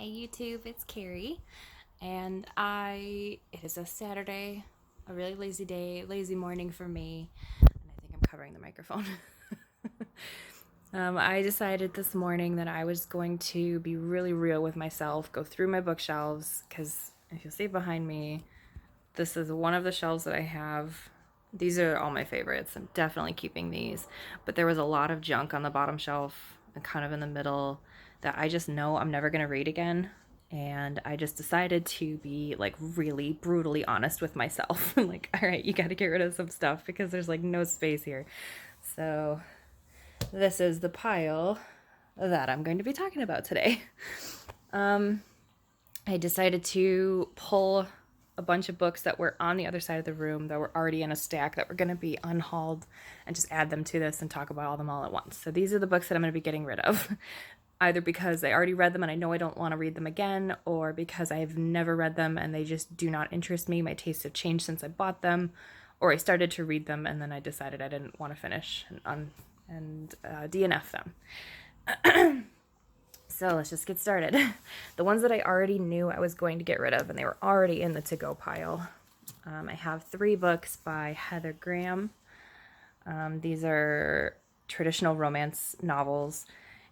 Hey YouTube, it's Carrie, and it is a Saturday, a really lazy day, lazy morning for me, and I think I'm covering the microphone. I decided this morning that I was going to be really real with myself, go through my bookshelves, because if you'll see behind me, this is one of the shelves that I have. These are all my favorites. I'm definitely keeping these, but there was a lot of junk on the bottom shelf and kind of in the middle that I just know I'm never going to read again. And I just decided to be like really brutally honest with myself. Like, all right, you got to get rid of some stuff because there's like no space here. So, this is the pile that I'm going to be talking about today. I decided to pull a bunch of books that were on the other side of the room that were already in a stack that were going to be unhauled and just add them to this and talk about all them all at once. So these are the books that I'm going to be getting rid of. Either because I already read them and I know I don't want to read them again, or because I've never read them and they just do not interest me. My tastes have changed since I bought them, or I started to read them and then I decided I didn't want to finish and DNF them. So let's just get started. The ones that I already knew I was going to get rid of and they were already in the to-go pile. I have 3 books by Heather Graham. These are traditional romance novels,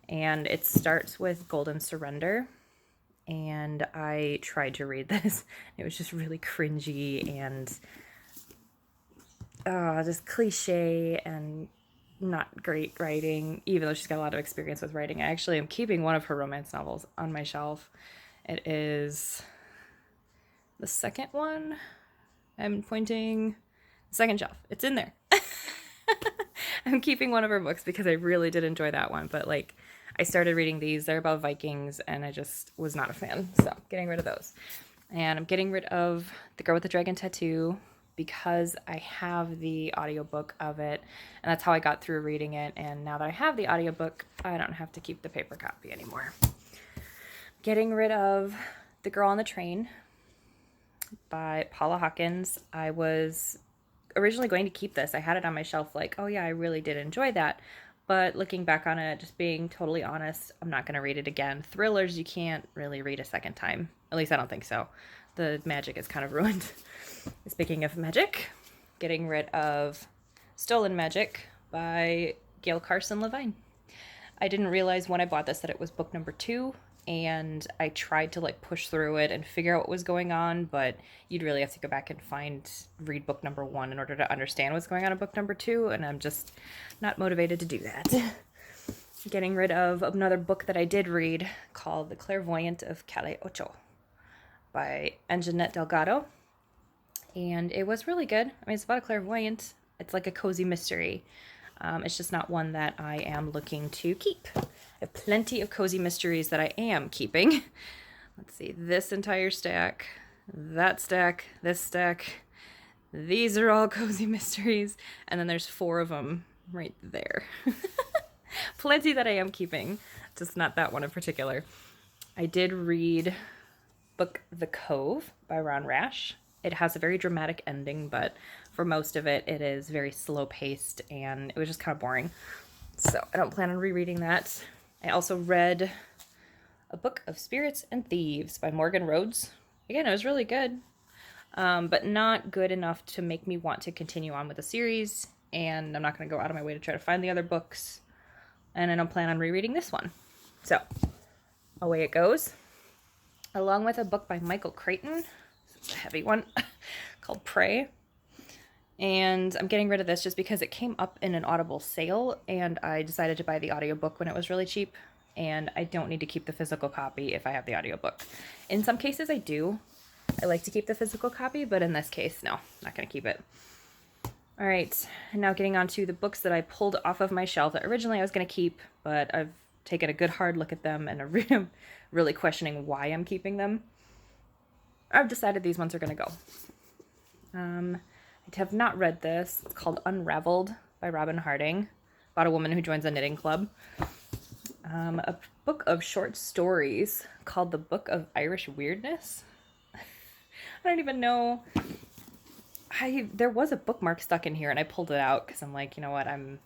and it starts with Golden Surrender. And I tried to read this. It was just really cringy and just cliche and not great writing, even though she's got a lot of experience with writing. I actually am keeping one of her romance novels on my shelf. It is the second one. I'm pointing the second shelf. It's in there. I'm keeping one of her books because I really did enjoy that one, but like I started reading these. They're about Vikings and I just was not a fan. So getting rid of those. And I'm getting rid of The Girl with the Dragon Tattoo because I have the audiobook of it, and that's how I got through reading it. And now that I have the audiobook, I don't have to keep the paper copy anymore. Getting rid of The Girl on the Train by Paula Hawkins. I was originally going to keep this. I had it on my shelf like, oh yeah, I really did enjoy that. But looking back on it, just being totally honest, I'm not going to read it again. Thrillers, you can't really read a second time. At least I don't think so. The magic is kind of ruined. Speaking of magic, getting rid of Stolen Magic by Gail Carson Levine. I didn't realize when I bought this that it was book number 2, and I tried to like push through it and figure out what was going on, but you'd really have to go back and read book number 1 in order to understand what's going on in book number 2, and I'm just not motivated to do that. Getting rid of another book that I did read called The Clairvoyant of Calle Ocho by Anjanette Delgado. And it was really good. I mean, it's about a clairvoyant. It's like a cozy mystery. It's just not one that I am looking to keep. I have plenty of cozy mysteries that I am keeping. Let's see, this entire stack, that stack, this stack. These are all cozy mysteries. And then there's 4 of them right there. Plenty that I am keeping, just not that one in particular. I did read book The Cove by Ron Rash. It has a very dramatic ending, but for most of it, it is very slow-paced, and it was just kind of boring. So I don't plan on rereading that. I also read A Book of Spirits and Thieves by Morgan Rhodes. Again, it was really good, but not good enough to make me want to continue on with the series, and I'm not going to go out of my way to try to find the other books, and I don't plan on rereading this one. So away it goes, along with a book by Michael Crichton. It's a heavy one called Prey. And I'm getting rid of this just because it came up in an Audible sale and I decided to buy the audiobook when it was really cheap, and I don't need to keep the physical copy if I have the audiobook. In some cases I do. I like to keep the physical copy, but in this case, no, not going to keep it. All right, and now getting on to the books that I pulled off of my shelf that originally I was going to keep, but I've taken a good hard look at them and I'm really questioning why I'm keeping them. I've decided these ones are going to go. I have not read this. It's called Unraveled by Robin Harding, about a woman who joins a knitting club. A book of short stories called The Book of Irish Weirdness. I don't even know. There was a bookmark stuck in here and I pulled it out because I'm like, you know what, I'm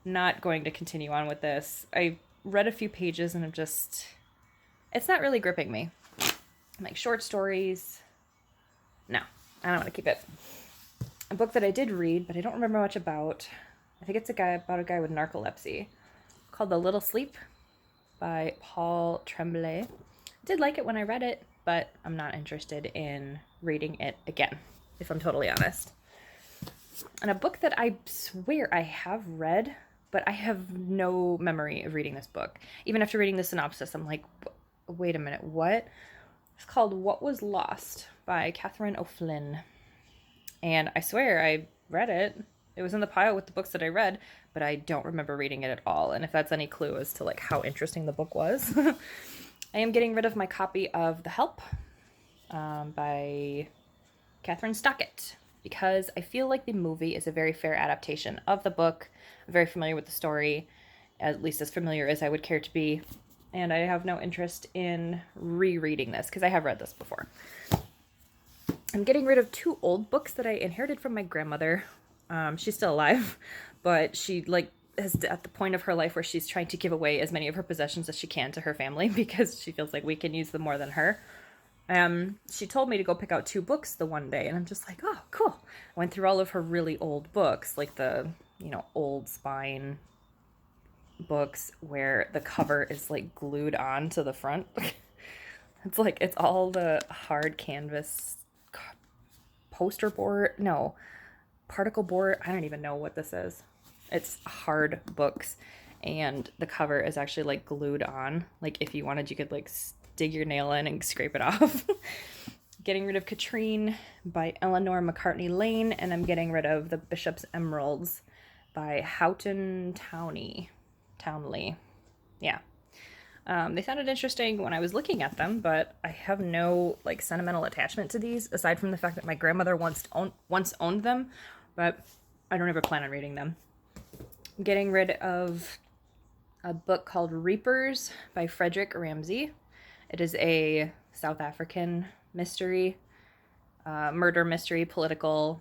not going to continue on with this. I read a few pages and I'm just it's not really gripping me. Like short stories, no, I don't want to keep it. A book that I did read, but I don't remember much about. I think it's about a guy with narcolepsy, called The Little Sleep by Paul Tremblay. Did like it when I read it, but I'm not interested in reading it again, if I'm totally honest. And a book that I swear I have read, but I have no memory of reading this book. Even after reading the synopsis, I'm like, wait a minute, what? It's called What Was Lost by Catherine O'Flynn. And I swear I read it. It was in the pile with the books that I read, but I don't remember reading it at all. And if that's any clue as to like how interesting the book was. I am getting rid of my copy of The Help by Catherine Stockett, because I feel like the movie is a very fair adaptation of the book. I'm very familiar with the story, at least as familiar as I would care to be, and I have no interest in rereading this because I have read this before. I'm getting rid of 2 old books that I inherited from my grandmother. She's still alive, but she is at the point of her life where she's trying to give away as many of her possessions as she can to her family because she feels like we can use them more than her. She told me to go pick out 2 books the one day, and I'm just like, oh, cool. I went through all of her really old books, like the, old spine books where the cover is like glued on to the front. It's all the hard canvas poster board, no, particle board. I don't even know what this is. It's hard books, and the cover is actually like glued on. Like if you wanted, you could like dig your nail in and scrape it off. Getting rid of Katrine by Eleanor McCartney Lane, and I'm getting rid of The Bishop's Emeralds by Houghton Townley. Yeah. They sounded interesting when I was looking at them, but I have no like sentimental attachment to these, aside from the fact that my grandmother once owned them, but I don't ever plan on reading them. I'm getting rid of a book called Reapers by Frederick Ramsey. It is a South African mystery, murder mystery, political.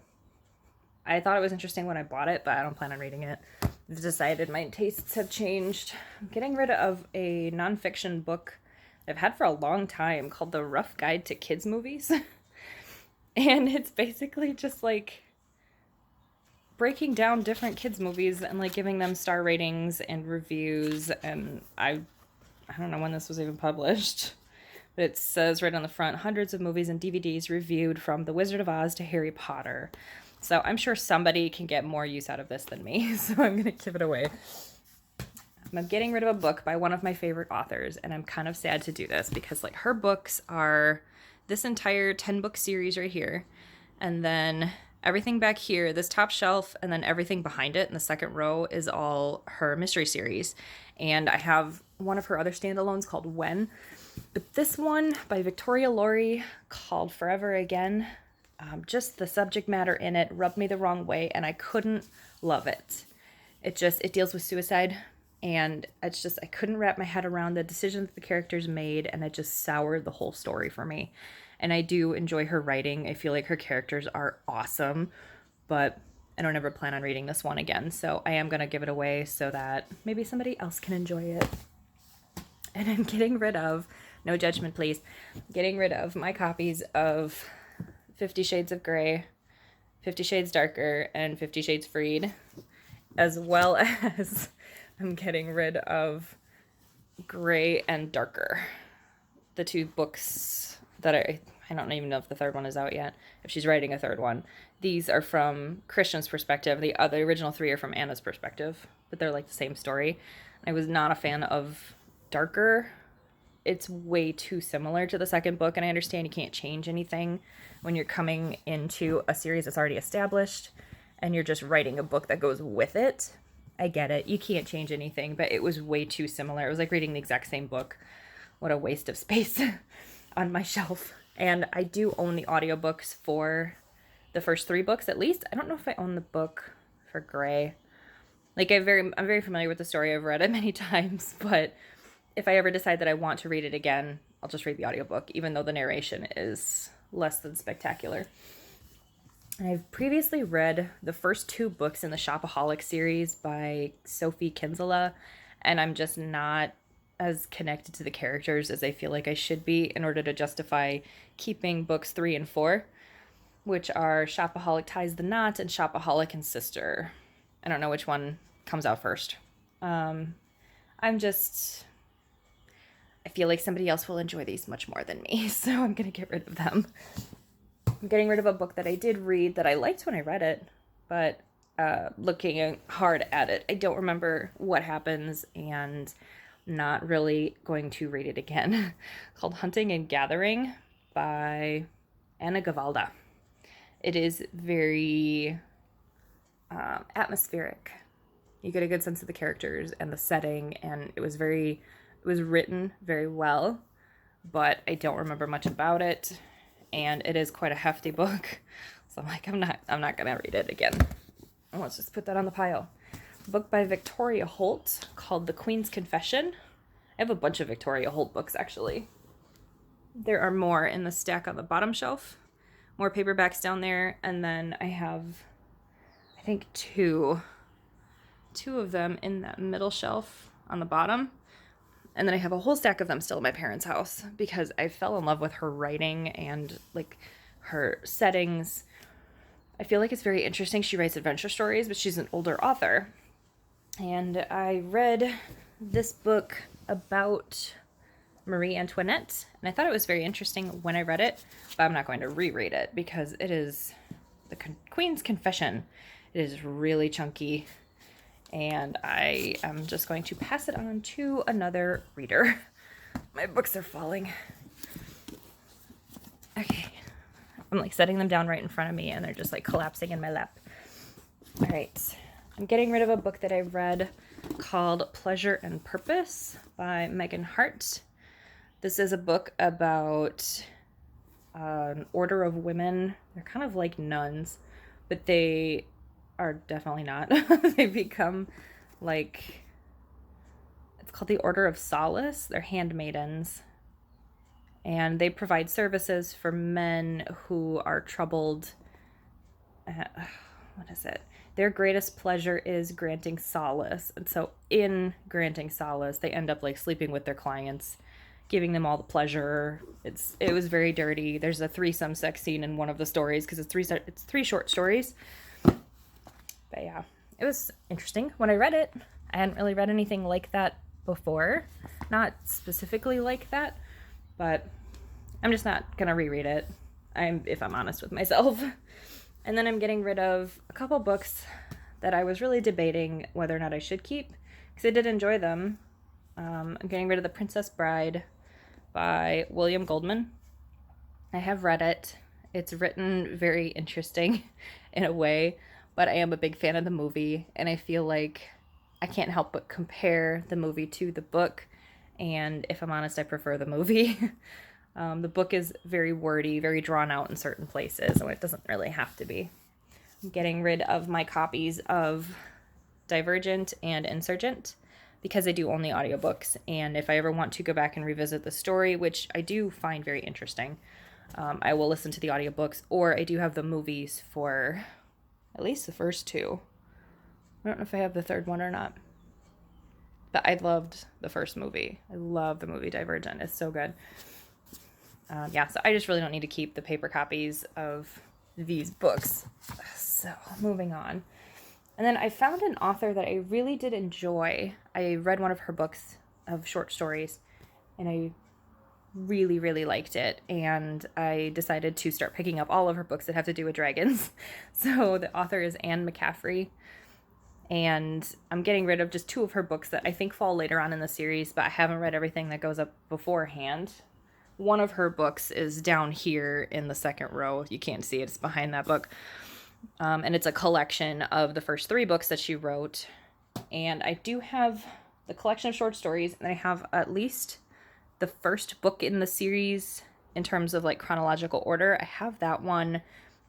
I thought it was interesting when I bought it, but I don't plan on reading it. I've decided my tastes have changed. I'm getting rid of a nonfiction book I've had for a long time called The Rough Guide to Kids Movies. And it's basically just like breaking down different kids movies and like giving them star ratings and reviews. And I don't know when this was even published, but it says right on the front, hundreds of movies and DVDs reviewed from The Wizard of Oz to Harry Potter. So I'm sure somebody can get more use out of this than me, so I'm going to give it away. I'm getting rid of a book by one of my favorite authors, and I'm kind of sad to do this because like her books are this entire 10-book series right here, and then everything back here, this top shelf, and then everything behind it in the second row is all her mystery series. And I have one of her other standalones called When, but this one by Victoria Laurie called Forever Again, just the subject matter in it rubbed me the wrong way, and I couldn't love it. It deals with suicide, and I couldn't wrap my head around the decisions that the characters made, and it just soured the whole story for me. And I do enjoy her writing. I feel like her characters are awesome, but I don't ever plan on reading this one again, so I am going to give it away so that maybe somebody else can enjoy it. And I'm getting rid of, no judgment please, getting rid of my copies of 50 Shades of Grey, 50 Shades Darker, and 50 Shades Freed, as well as I'm getting rid of Grey and Darker, the 2 books that I don't even know if the third one is out yet, if she's writing a third one. These are from Christian's perspective. The original 3 are from Anna's perspective, but they're like the same story. I was not a fan of Darker. It's way too similar to the second book, and I understand you can't change anything when you're coming into a series that's already established and you're just writing a book that goes with it. I get it. You can't change anything, but it was way too similar. It was like reading the exact same book. What a waste of space on my shelf. And I do own the audiobooks for the first 3 books at least. I don't know if I own the book for Grey. Like I'm very familiar with the story. I've read it many times, but if I ever decide that I want to read it again, I'll just read the audiobook, even though the narration is less than spectacular. I've previously read the first 2 books in the Shopaholic series by Sophie Kinsella, and I'm just not as connected to the characters as I feel like I should be in order to justify keeping books 3 and 4, which are Shopaholic Ties the Knot and Shopaholic and Sister. I don't know which one comes out first. I feel like somebody else will enjoy these much more than me, so I'm going to get rid of them. I'm getting rid of a book that I did read that I liked when I read it, but looking hard at it, I don't remember what happens and not really going to read it again. Called Hunting and Gathering by Anna Gavalda. It is very atmospheric. You get a good sense of the characters and the setting, and it was written very well, but I don't remember much about it, and it is quite a hefty book. So I'm like, I'm not gonna read it again. Let's just put that on the pile. A book by Victoria Holt called The Queen's Confession. I have a bunch of Victoria Holt books, actually. There are more in the stack on the bottom shelf, more paperbacks down there, and then I have, I think, two of them in that middle shelf on the bottom. And then I have a whole stack of them still at my parents' house because I fell in love with her writing and like her settings. I feel like it's very interesting. She writes adventure stories, but she's an older author. And I read this book about Marie Antoinette, and I thought it was very interesting when I read it, but I'm not going to reread it because it is the Queen's Confession. It is really chunky, and I am just going to pass it on to another reader. My books are falling. Okay. I'm like setting them down right in front of me, and they're just like collapsing in my lap. All right. I'm getting rid of a book that I read called Pleasure and Purpose by Megan Hart. This is a book about an order of women. They're kind of like nuns, but they are definitely not. They become like, it's called the Order of Solace. They're handmaidens, and they provide services for men who are troubled. What is it? Their greatest pleasure is granting solace. And so in granting solace, they end up like sleeping with their clients, giving them all the pleasure. It was very dirty. There's a threesome sex scene in one of the stories because it's three short stories. But yeah, it was interesting. When I read it, I hadn't really read anything like that before. Not specifically like that, but I'm just not going to reread it, if I'm honest with myself. And then I'm getting rid of a couple books that I was really debating whether or not I should keep, because I did enjoy them. I'm getting rid of The Princess Bride by William Goldman. I have read it. It's written very interesting in a way, but I am a big fan of the movie, and I feel like I can't help but compare the movie to the book, and if I'm honest, I prefer the movie. The book is very wordy, very drawn out in certain places, and it doesn't really have to be. I'm getting rid of my copies of Divergent and Insurgent because I do own the audiobooks, and if I ever want to go back and revisit the story, which I do find very interesting, I will listen to the audiobooks, or I do have the movies for at least the first two. I don't know if I have the third one or not, but I loved the first movie. I love the movie Divergent. It's so good. So I just really don't need to keep the paper copies of these books. So moving on. And then I found an author that I really did enjoy. I read one of her books of short stories, and I really, really liked it. And I decided to start picking up all of her books that have to do with dragons. So the author is Anne McCaffrey. And I'm getting rid of just 2 of her books that I think fall later on in the series, but I haven't read everything that goes up beforehand. One of her books is down here in the second row. You can't see it. It's behind that book. And it's a collection of the first 3 books that she wrote. And I do have the collection of short stories, and I have at least the first book in the series in terms of like chronological order. I have that one,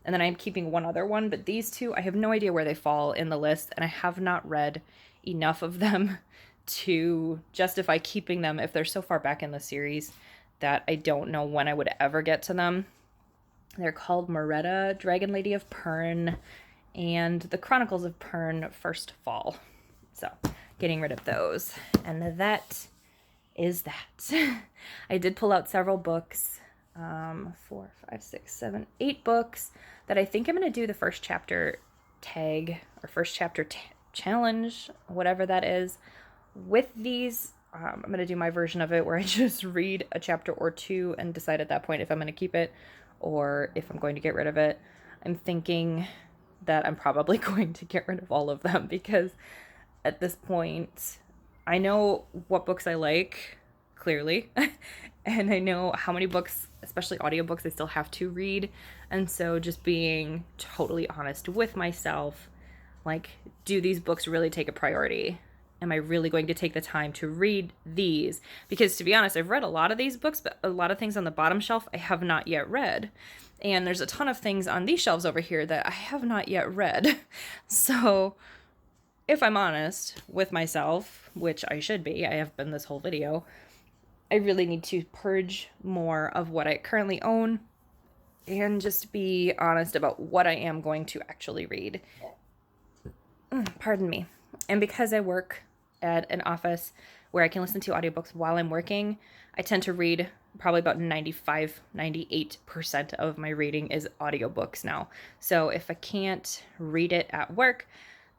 and then I'm keeping one other one, but these 2, I have no idea where they fall in the list, and I have not read enough of them to justify keeping them if they're so far back in the series that I don't know when I would ever get to them. They're called Moretta, Dragon Lady of Pern, and The Chronicles of Pern First Fall. So, getting rid of those. And that is that I did pull out several books, 4, 5, 6, 7, 8 books that I think I'm going to do the first chapter tag or first chapter challenge, whatever that is. With these, I'm going to do my version of it where I just read a chapter or two and decide at that point if I'm going to keep it or if I'm going to get rid of it. I'm thinking that I'm probably going to get rid of all of them because at this point, I know what books I like, clearly, and I know how many books, especially audiobooks, I still have to read. And so just being totally honest with myself, like, do these books really take a priority? Am I really going to take the time to read these? Because to be honest, I've read a lot of these books, but a lot of things on the bottom shelf I have not yet read. And there's a ton of things on these shelves over here that I have not yet read. So if I'm honest with myself, which I should be, I have been this whole video, I really need to purge more of what I currently own and just be honest about what I am going to actually read. Pardon me. And because I work at an office where I can listen to audiobooks while I'm working, I tend to read probably about 98% of my reading is audiobooks now. So if I can't read it at work,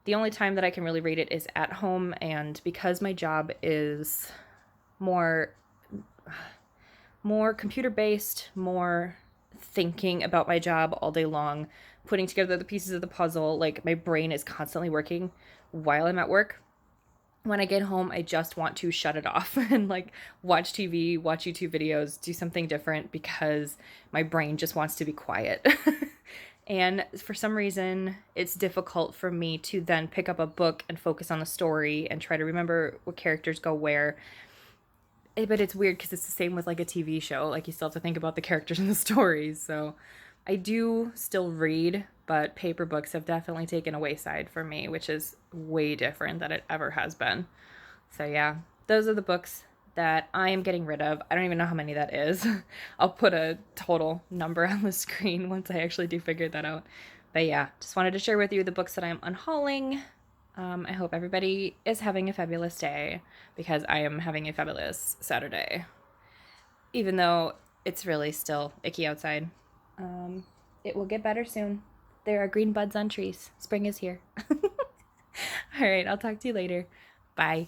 the only time that I can really read it is at home. And because my job is more computer-based, more thinking about my job all day long, putting together the pieces of the puzzle, like my brain is constantly working while I'm at work. When I get home, I just want to shut it off and like watch TV, watch YouTube videos, do something different because my brain just wants to be quiet. And for some reason, it's difficult for me to then pick up a book and focus on the story and try to remember what characters go where. But it's weird because it's the same with like a TV show. Like you still have to think about the characters and the stories. So I do still read, but paper books have definitely taken a wayside for me, which is way different than it ever has been. So yeah, those are the books that I am getting rid of. I don't even know how many that is. I'll put a total number on the screen once I actually do figure that out. But yeah, just wanted to share with you the books that I'm unhauling. I hope everybody is having a fabulous day because I am having a fabulous Saturday. Even though it's really still icky outside. It will get better soon. There are green buds on trees. Spring is here. All right, I'll talk to you later. Bye.